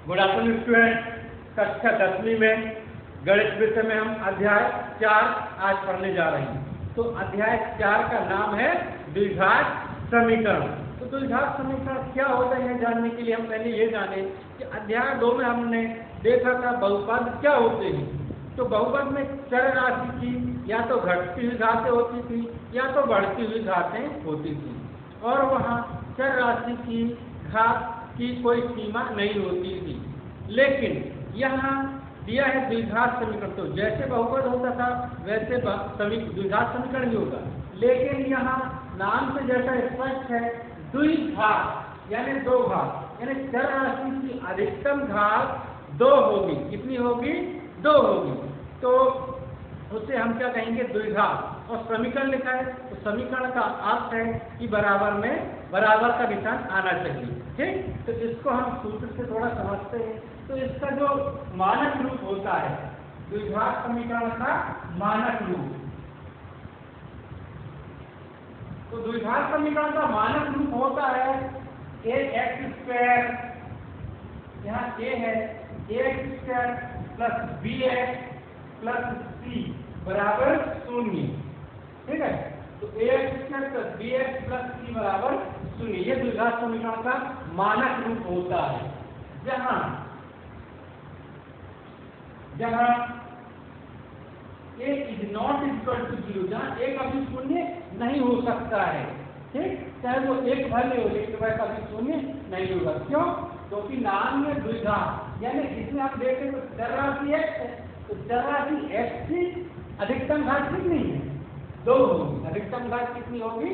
Good afternoon student. कक्षा 10वीं में गणित विषय में हम अध्याय 4 आज पढ़ने जा रहे हैं। तो अध्याय 4 का नाम है द्विघात समीकरण। तो द्विघात समीकरण क्या होता है जानने के लिए हम पहले ये जाने कि अध्याय 2 में हमने देखा था बहुपद क्या होते हैं। तो बहुपद में चर राशि की या तो घटती हुई घातें होती थी या तो बढ़ती हुई घातें होती थी, और वहाँ चर राशि की घात की कोई सीमा नहीं होती थी। लेकिन यहाँ दिया है द्विघात समीकरण, तो जैसे बहुपद होता था वैसे द्विघात समीकरण भी होगा। लेकिन यहाँ नाम से जैसा स्पष्ट है, द्विघात यानी दो घात, यानी चर राशि की अधिकतम घात 2 होगी। कितनी होगी? 2 होगी। तो उसे हम क्या कहेंगे? द्विघात। और समीकरण लिखा है तो समीकरण का अर्थ है कि बराबर में बराबर का निशान आना चाहिए। ठीक, तो इसको हम सूत्र से थोड़ा समझते हैं। तो इसका जो मानक रूप होता है द्विघात समीकरण का मानक रूप, तो द्विघात समीकरण का मानक रूप होता है ax², यहाँ a है, ax² plus bx plus c बराबर 0। ठीक है, तो ax² plus bx plus c बराबर 0, ये द्विघात समीकरण का मानक रूप होता है। जहाँ a is not equal to 0, जहाँ a कभी शून्य नहीं हो सकता है। ठीक, चाहे वो एक भले हो लेकिन वह कभी शून्य नहीं होगा। क्यों? क्योंकि नाम में द्विघात, यानी इसमें आप देखें तो चर राशि x है, तो चर राशि x की अधिकतम घात कितनी है? 2 होगी। अधिकतम घात कितनी होगी?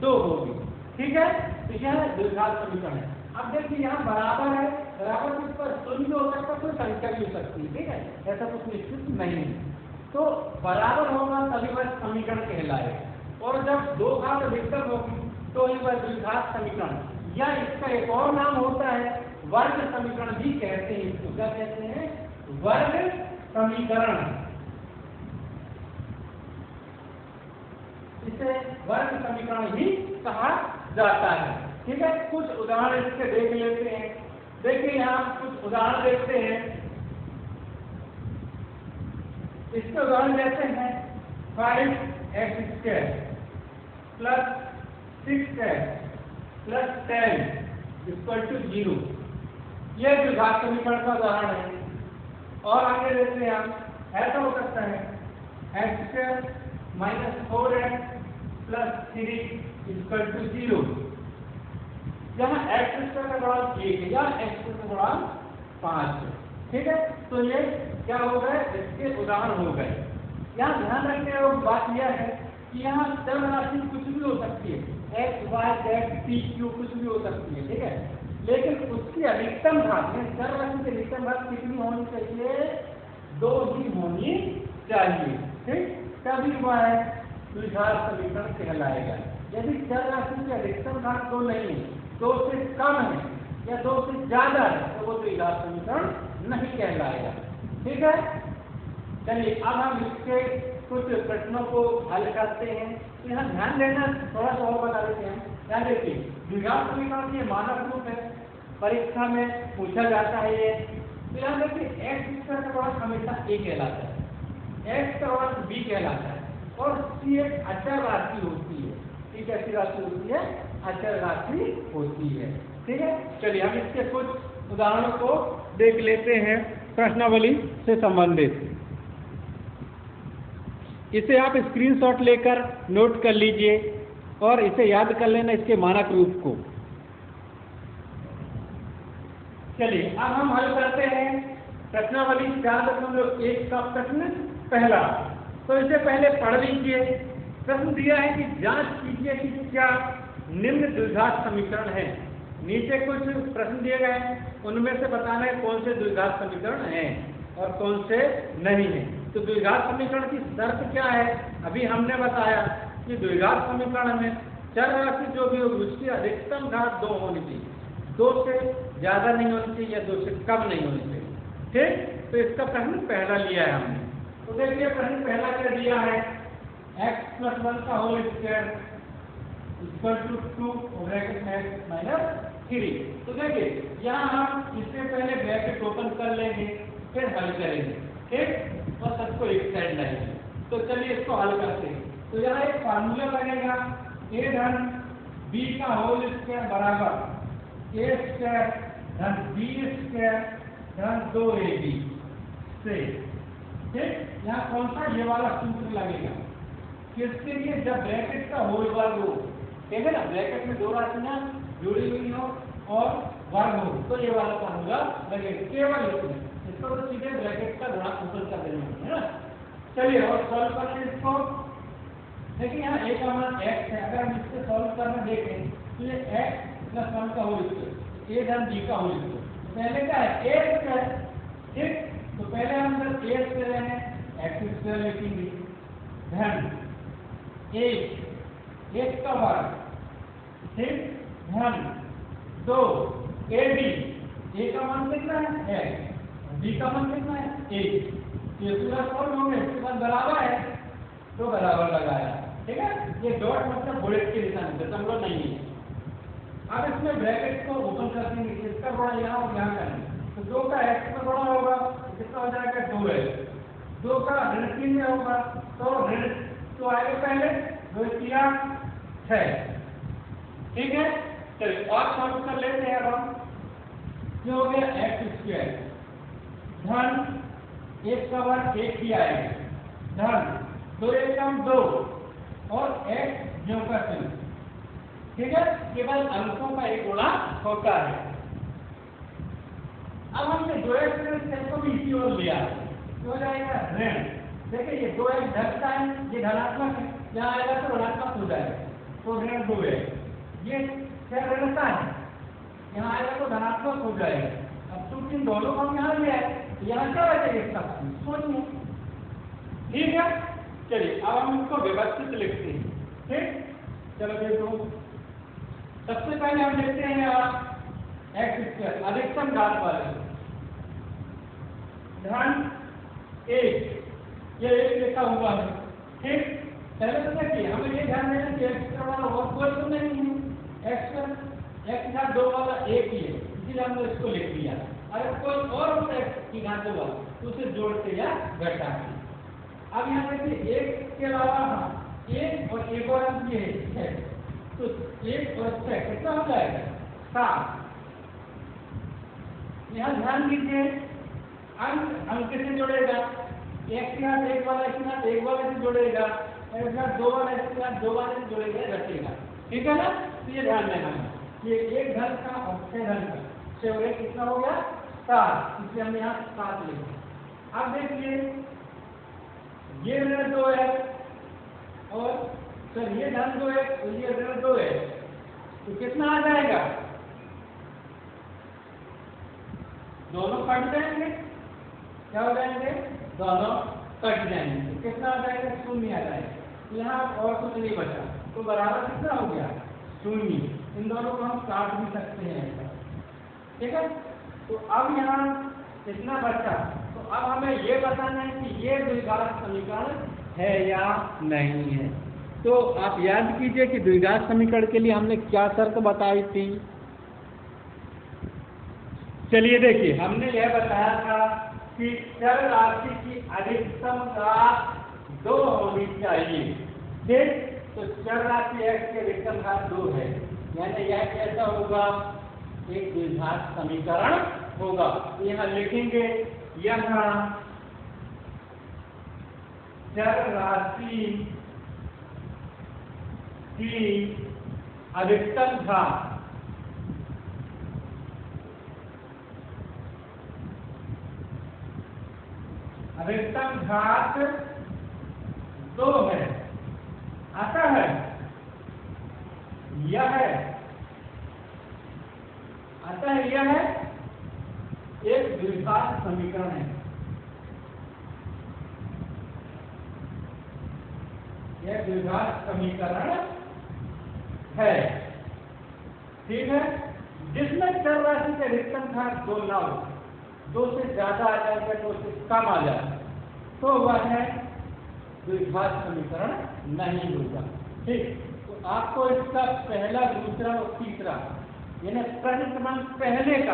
2 होगी। ठीक है, तो यह द्विघात समीकरण है। अब देखिए यहाँ बराबर है, बराबर किस पर? शून्य हो सकता, कोई संख्या भी हो सकती है। ठीक है, ऐसा कुछ निश्चित नहीं है। तो बराबर होगा तभी वह समीकरण कहलाएगा, और जब 2 घात अधिकतम होगी तो ही वह द्विघात समीकरण, या इसका एक और नाम होता है वर्ग समीकरण भी कहते हैं। इसको क्या कहते हैं? वर्ग समीकरण। इसे वर्ग समीकरण ही कहा जाता है। ठीक है, कुछ उदाहरण इसके देख लेते हैं। देखिए यहाँ कुछ उदाहरण देखते हैं। इसके उदाहरण जैसे हैं 5x² plus 6x plus 10 equal to 0, यह द्विघात समीकरण का उदाहरण है। और आगे देखते हैं हम, ऐसा हो सकता है x² minus 4x plus 3 equal to 0, जहाँ x² का गुणांक 1 है या x² का गुणांक 5 है। ठीक है, तो ये क्या हो गए? इसके उदाहरण हो गए। यहाँ ध्यान रखने वाली बात यह है कि यहाँ चर राशि कुछ भी हो सकती है, x, y, z, p, q कुछ भी हो सकती है। ठीक है, लेकिन उसकी अधिकतम घात, चर राशि की अधिकतम घात कितनी होनी चाहिए? 2 ही होनी चाहिए। ठीक, तभी वह द्विघात समीकरण कहलाएगा। यदि चर राशि की अधिकतम घात 2 नहीं है, 2 से कम है या 2 से ज्यादा है, तो वो द्विघात समीकरण नहीं कहलाएगा। ठीक है, चलिए अब हम इसके कुछ प्रश्नों को हल करते हैं। तो यहाँ ध्यान देना, थोड़ा सा और बता देते हैं। ध्यान देखिए, द्विघात समीकरण ये मानक रूप है, परीक्षा में पूछा जाता है ये। तो यहाँ देखिए x² का गुणांक हमेशा a कहलाता है, x का गुणांक b कहलाता है, और c एक अचर राशि होती है। c कैसी राशि होती है? अचर राशि होती है। ठीक है, चलिए हम इसके कुछ उदाहरणों को देख लेते हैं प्रश्नावली से संबंधित। इसे आप स्क्रीनशॉट लेकर नोट कर लीजिए और इसे याद कर लेना, इसके मानक रूप को। चलिए अब हम हल करते हैं प्रश्नावली 4.1 का प्रश्न पहला। तो इसे पहले पढ़ लीजिए। प्रश्न दिया है कि जांच कीजिए कि क्या निम्न द्विघात समीकरण है। नीचे कुछ प्रश्न दिए गए हैं, उनमें से बताना है कौन से द्विघात समीकरण हैं और कौन से नहीं है। तो द्विघात समीकरण की शर्त क्या है? अभी हमने बताया कि द्विघात समीकरण में चर राशि जो भी होगी उसकी अधिकतम घात 2 होनी चाहिए, 2 से ज्यादा नहीं होनी चाहिए या 2 से कम नहीं होनी चाहिए। ठीक, तो इसका प्रश्न पहला लिया है हमने। तो देखिए प्रश्न पहला क्या दिया है? x + 1 का whole square equal to 2 minus 3। तो देखिए यहाँ हम इससे पहले ब्रैकेट ओपन कर लेंगे, फिर हल करेंगे, ठीक, और सबको एक साइड लाएंगे। तो चलिए इसको हल करते हैं। तो यहाँ एक फार्मूला लगेगा, a धन b का होल स्क्वायर बराबर a स्क्वायर धन b स्क्वायर धन 2ab से, ठीक। यहाँ कौन सा, ये वाला सूत्र लगेगा किसके लिए, जब ब्रैकेट का होल वर्ग हो, ठीक है ना, ब्रैकेट में दो राशियां जुड़ी हुई हो और वर्ग हो, तो ये वाला फार्मूला लगेगा केवल इसमें। इसको तो सीधे ब्रैकेट का गुणा ओपन कर देना है ना। चलिए और सॉल्व करते हैं इसको। देखिए यहाँ a का मान x है, अगर हम इससे सॉल्व करना देखें तो ये x प्लस 1 का होल स्क्वायर, a धन b का होल स्क्वायर, पहले क्या है a स्क्वायर, ठीक। तो पहले हम जब a स्क्वायर है x स्क्वायर लिखेंगे धन 1 का वर्ग, ठीक, धन 2 ab, a का मान कितना है x, b का मान कितना है 1। ये पूरा सॉल्व हो गया, इसके बाद बराबर है तो बराबर लगाया, ठीक है। ये डॉट मतलब बुलेट के निशान से, दशमलव नहीं है। अब इसमें ब्रैकेट को ओपन कर देंगे, इसका गुणा यहाँ और यहाँ करेंगे, तो 2 का x में गुणा होगा तो कितना हो जाएगा 2x, 2 का ऋण 3 में होगा तो ऋण तो आएगा पहले 2 3 6, ठीक है। चलिए और सॉल्व कर लेते हैं। अब हम जो हो गया x स्क्वायर धन 1 का वर्ग 1 ही आएगा धन 2 1 कम 2 और x ज्यों का त्यों, ठीक है। केवल अंकों का एक गुणा होता है। अब हमने 2x को भी इसी ओर लिया, तो हो जाएगा ऋण, देखिए ये 2x धन का है, ये धनात्मक है, यहाँ आएगा तो ऋणात्मक हो जाएगा, तो ऋण 2x, ये क्या ऋण का है, यहाँ आएगा तो धनात्मक हो जाएगा। अब तो इन दोनों को हम यहाँ ले आए, यहाँ क्या बचेगा इसका सोचिए, ठीक है। चलिए अब हम इसको व्यवस्थित लिखते हैं, ठीक। चलो देखो, सबसे पहले हम लिखते हैं यहाँ एक्स स्क्वायर अधिकतम घात वाले धन 1, ये 1 लिखा हुआ है, ठीक। पहले तो देखिए हमें ये ध्यान देना कि एक्स स्क्वायर वाला और कोई तो नहीं है, एक्स घात 2 वाला 1 ही है, इसीलिए हमने इसको लिख दिया। अगर कोई और एक्स की घात 2 वाला तो उसे जोड़ते या घटाते। अब यहाँ देखिए 1 के अलावा हम 1 और 1 और अंक ये है, तो 1 और 6 कितना हो जाएगा 7। यहाँ ध्यान दीजिए अंक से जोड़ेगा, एक के साथ 1 वाला इसके साथ 1 वाले से जोड़ेगा, एक साथ 2 वाला इसके साथ 2 वाले से जोड़ेगा, रखेगा, ठीक है ना। तो ये ध्यान देना है, ये 1 धन का और 6 धन का, 6 और 1 कितना हो गया 7, इसलिए हमने यहाँ 7 लिखा। अब देखिए ये ऋण 2 है और सर ये धन 2 है, तो ये ऋण 2 है, तो कितना आ जाएगा, दोनों कट जाएंगे, क्या हो जाएंगे, दोनों कट जाएंगे, तो कितना आ जाएगा 0 आ जाएगा। यहाँ और कुछ नहीं बचा, तो बराबर कितना हो गया 0। इन दोनों को हम काट भी सकते हैं ऐसा, ठीक है। तो अब यहाँ कितना बचा, तो अब हमें ये बताना है कि ये द्विघात समीकरण है या नहीं है। तो आप याद कीजिए कि द्विघात समीकरण के लिए हमने क्या शर्त बताई थी। चलिए देखिए, हमने यह बताया था कि चर राशि की अधिकतम घात 2 होनी चाहिए, ठीक। तो चर राशि x की अधिकतम घात 2 है, यानी यह कैसा होगा, एक द्विघात समीकरण होगा। यहाँ लिखेंगे यहाँ चर राशि की अधिकतम घात अधिकतम घात 2 है, आता है यह है, आता है यह है एक द्विघात समीकरण है, यह द्विघात समीकरण है, ठीक है। जिसमें चर राशि के अधिकतम घात 2 ना हो, 2 से ज्यादा आ जाएगा, 2 से कम आ जाए तो वह है द्विघात समीकरण नहीं होगा, ठीक। तो आपको इसका पहला, दूसरा और तीसरा यानी प्रश्न क्रमांक पहले का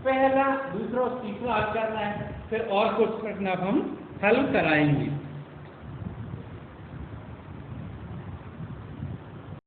पहला, दूसरा और तीसरा हल करना है, फिर और कुछ प्रश्न अब हम हल कराएंगे।